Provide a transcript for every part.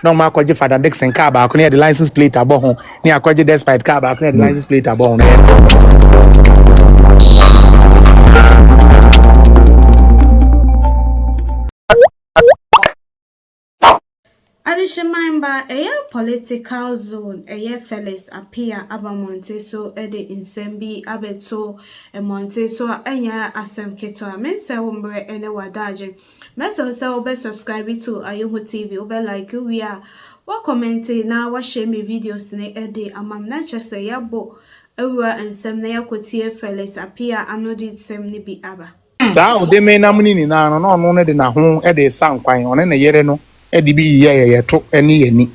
no ma kwaje Father Dixon car ba the license plate abo ho ni akwaje despite car ba the license plate abo ho Adishimamba political zone Felix appear abamonte so ede insembi abeto monte so enya asem keto amense wombre ene wadaje meso se obe subscribe to Ayoho TV obe like we are wa comment na wa share me videos ne ede amam na chese yabo ewa ensem na yakotie Felix appear anodi sem ni bi aba sa o de me na muni ni na no no ne de na ho ede sankwan one ne yere no edi bi ye to eni yani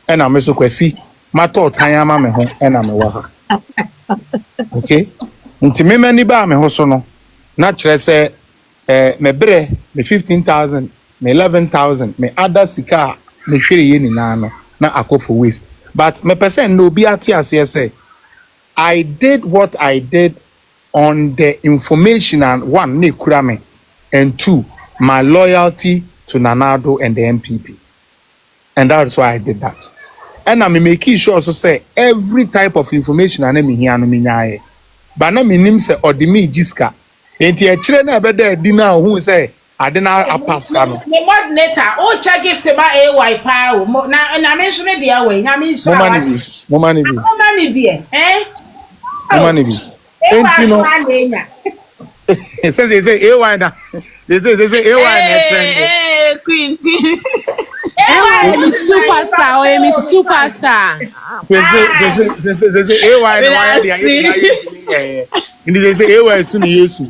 ena me so kwasi mato tan ama me ho ena me wa ha okay nti me mani ba me ho so no na kire se me bre me 15,000 me 11,000 me other sika me hwere ye ni na no na akofo waste but me person no bi ati ase say I did what I did on the information and one ne kura me and two my loyalty to N.Addo and the NPP. And that's why I did that. And I'm making sure also say every type of information I am here no minyaye. But na minim say odimi jiska. Enti e kire na be there di na who say adena apaska no. Me moderator o check gift ma AY pa na mention dey away na me sha. Mo mani bi. Enti no. It says they say AY na. They say AY na trend. Queen. AY superstar. They say AY na why they are. They say AY soon Yesu.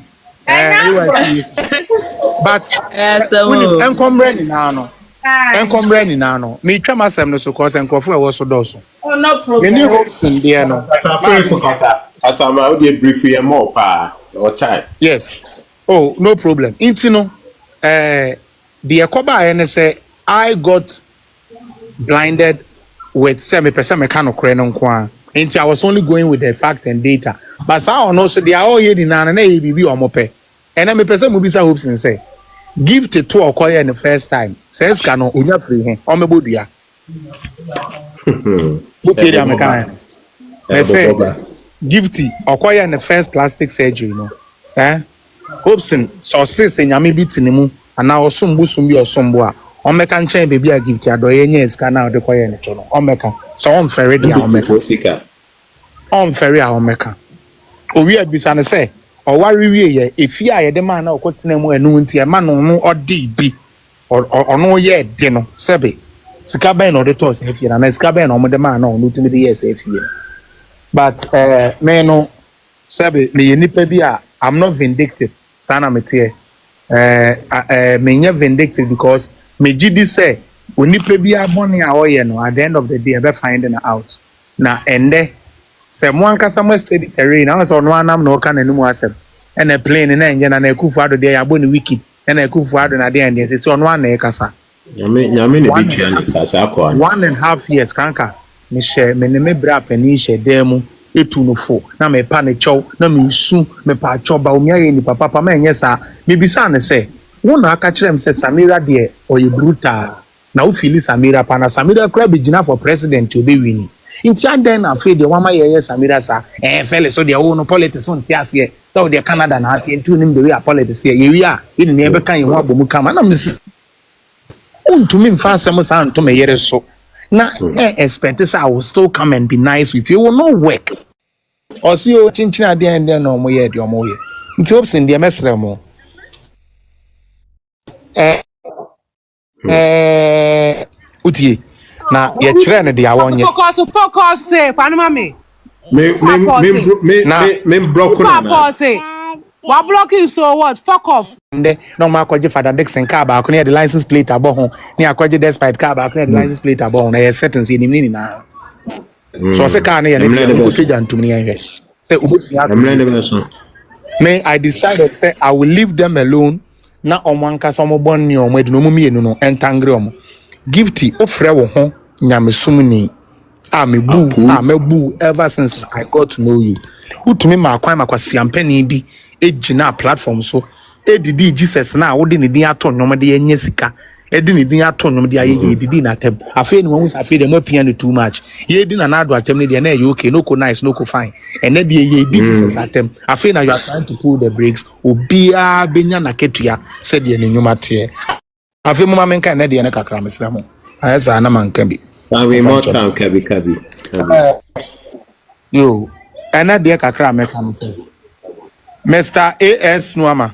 But when enkombre ni na no. Me twa masem no so cause enkofo e wo so do so. Oh no problem. Many hopes in there no. As I'm out there brief you more pa or child. Yes. Oh, no problem. Intino, the Ekoba and say I got blinded with 7% mechanical cranon kwa. I was only going with the fact and data. But some also they are all here in an ABB or mope. And I'm a person who be so hopes and say, give to Okoye in the first time. Says cano unya free him. Omebudia. Butia American. They say gifty Okoye in the first plastic surgery, you know. Hopsin so sis nyame biti mu ana osumbu sumbi osumbu a omeka nchen bebi a gift adoye nye ska na ode koye ne to no omeka so on ferry dia omeka sika on ferry a omeka owi abisa ne se o wari wie ye efi a ye de ma na okotena mu enu nti e ma no no odi bi ono ye de no sebe sika ben no de to se efi na sika ben no mo de ma na ono tumi de ye se efi but me no sebe le nipa bi a I'm not vindictive. Sana metie. Me vindictive because me GD say when you play be money a no at the end of the day be finding out. Na ende se mo anka somewhere steady terrain na so no anam no ka nanu asem. And a plane na enje na ekufu ado dey abo ni wiki. Na ekufu ado na dey ende so no ana e kasa. Nyame ne bi twa ne sasa akwa. 1.5 years kranka. Me share me ne me bra pani share demu. Etu no fo na me pa ne chow na me su me pa choba o miaye ni papa ma enye sa me bisa ne se wo na aka kire me se Samira de oye brutal na wo fili Samira pa na Samira kra be gina for president obe wini nti adan na afi de wa ma ye Samira sa fele so de wo no politics on tiase so de Canada na ati ntu nim de we politics ye wi a ni ne be kan ye ho abomu kama na me si untumi mfa asem sa nto me yere so na expect say I will still come and be nice with you. It will not work. Or see you chinchina there and then no more yet your more. It hopes in the mesremo. Uti na ye trend the awon ye. Focus say panama me broke what blocking so what fuck off no ma kwaje Father Dixon car ba ko the license plate abo ho ni akwaje despite car ba ko the license plate abo ho na ye settings ye ni na so se car na ye ko keja ntumi ye say me I decided say I will leave them alone na omwanka so mo bon ni omo de no mu mienu no entangre omo gifty ofre wo ho nyamesumni mebu ever since I got to know you utumi ma akwan makwasi ampani bi ejina platform so edidi Jesus na wo de ne din ato nnoma de yenye sika edi ni din ato nom de aye didi na tem afi ni won afi de mo pia no too much ye di na N.Addo atem ni de na okay no ko nice no ko fine ene de ye di Jesus atem afi na you are trying to pull the brakes obia benya na ketua se de ne nyuma te afi mo ma menka na de ne kakra mesra mo ayesa na manka bi we more time kabi yo ene de kakra meka no se Mr. AS Nuama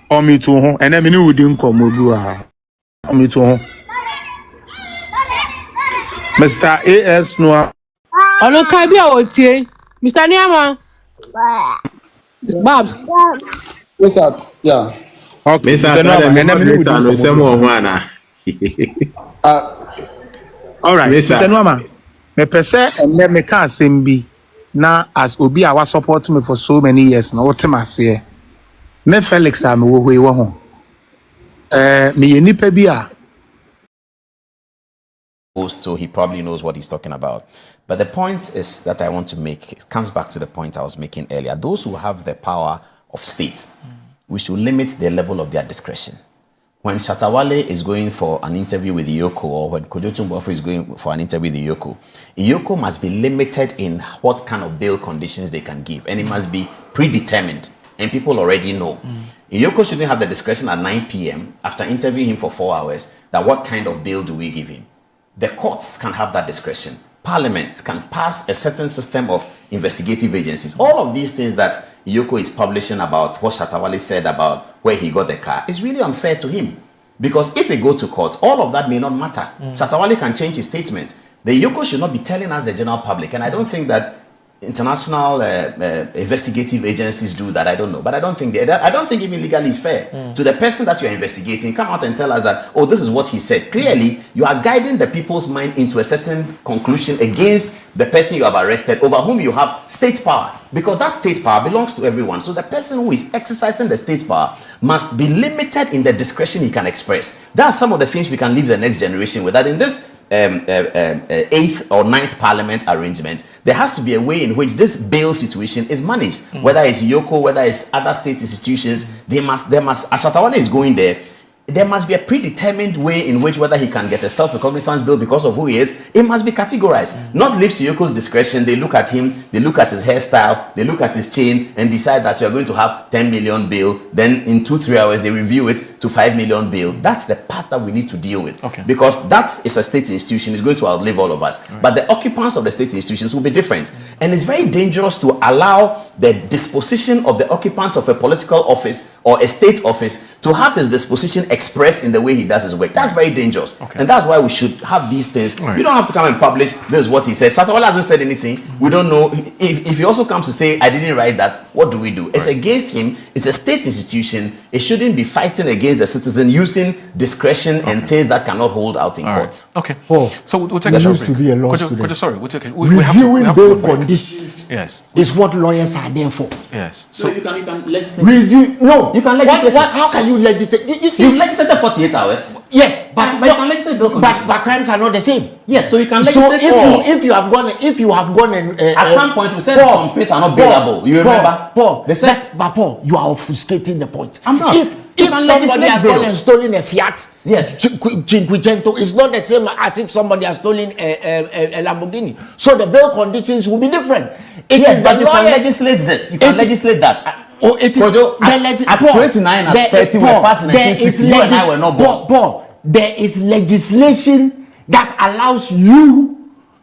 omitu ho ene me ni wudi nkomo bi wa omitu ho Mr. AS Nuama Ono kai bi a otie. Mr. Niama. Bab. What's that? Yeah. okay Mr. Nuama ene me ni wudi no se mo ho ana all right Mr. Nuama me pese ene me ka asem bi na as obi a wa support me for so many years na wotemase me Felix a me wo hoi wo ho me ye nipa bi a so he probably knows what he's talking about. But the point is that I want to make, it comes back to the point I was making earlier. Those who have the power of state, we should limit the level of their discretion. When Shatawale is going for an interview with Iyoko, or when Kojotumbofu is going for an interview with Iyoko must be limited in what kind of bail conditions they can give, and it must be predetermined, and people already know. Iyoko shouldn't have the discretion at 9 p.m. after interviewing him for 4 hours that what kind of bail do we give him. The courts can have that discretion. Parliament can pass a certain system of investigative agencies. All of these things that Iyoko is publishing about what Shatawale said about where he got the car is really unfair to him. Because if we go to court, all of that may not matter. Shatawale can change his statement. The Iyoko should not be telling us the general public. And I don't think that international investigative agencies do that. I don't know, but I don't think even legally is fair to the person that you are investigating. Come out and tell us that, oh, this is what he said. Clearly, you are guiding the people's mind into a certain conclusion against the person you have arrested, over whom you have state power, because that state power belongs to everyone. So the person who is exercising the state power must be limited in the discretion he can express. There are some of the things we can leave the next generation with. That in this 8th or 9th parliament arrangement, there has to be a way in which this bail situation is managed. Whether it's Yoko, whether it's other state institutions, there must, as Shatawale is going there must be a predetermined way in which whether he can get a self-recognizance bill because of who he is, it must be categorized. Not left to Yoko's discretion. They look at him, they look at his hairstyle, they look at his chain and decide that you are going to have 10 million bail. Then in 2-3 hours, they review it to 5 million bail. That's the path that we need to deal with. Okay. Because that is a state institution. It's going to outlive all of us. Right. But the occupants of the state institutions will be different. And it's very dangerous to allow the disposition of the occupant of a political office or a state office to have his disposition expressed in the way he does his work. That's very dangerous. Okay. And that's why we should have these things. Right. You don't have to come and publish this is what he says. Shatawale hasn't said anything. We don't know. If he also comes to say, I didn't write that, what do we do? It's against him. It's a state institution. It shouldn't be fighting against the citizen using discretion and things that cannot hold out in courts. Okay. Paul, So we'll take there a short used to break. be a law Could you- student. sorry, we'll take it. We have to- Reviewing we have to bail go back. conditions Yes. is what lawyers are there for. Yes. So So you can legislate. Review, no. You can legislate. How can you legislate? You see, You've legislated 48 hours. yes, but But you can legislate bail conditions. but crimes are not the same. Yes, so you can So legislate all. if you have gone and At some point, we said some things are not bailable. You remember? Paul, They said, but Paul, you are obfuscating the point. I'm not. If You can somebody legislate has bail. gone and stolen a Fiat, Yes. Cinquecento, it's not the same as if somebody has stolen a Lamborghini. So the bail conditions will be different. It yes, is but the you can lawyers- legislate that. You can It- legislate that. Oh, it is Kojo, at 29 and 30 were passed in 1960. You and I were not born. Paul, there is legislation that allows you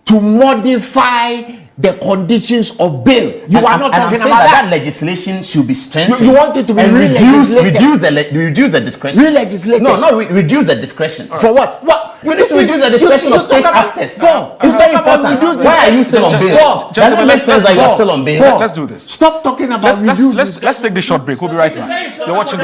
to modify the conditions of bail. You are not talking saying about that that. legislation should be strengthened. You want it to be and re-legislated. reduce the discretion. Re-legislated. No, not reduce the discretion. For what? What? You need to reduce the discretion of state actors. It's very important. Why are you still on bail? Does it make sense that you are still on bail? Let's do this. Stop talking about Let's take this short break. We'll be right back. You're watching the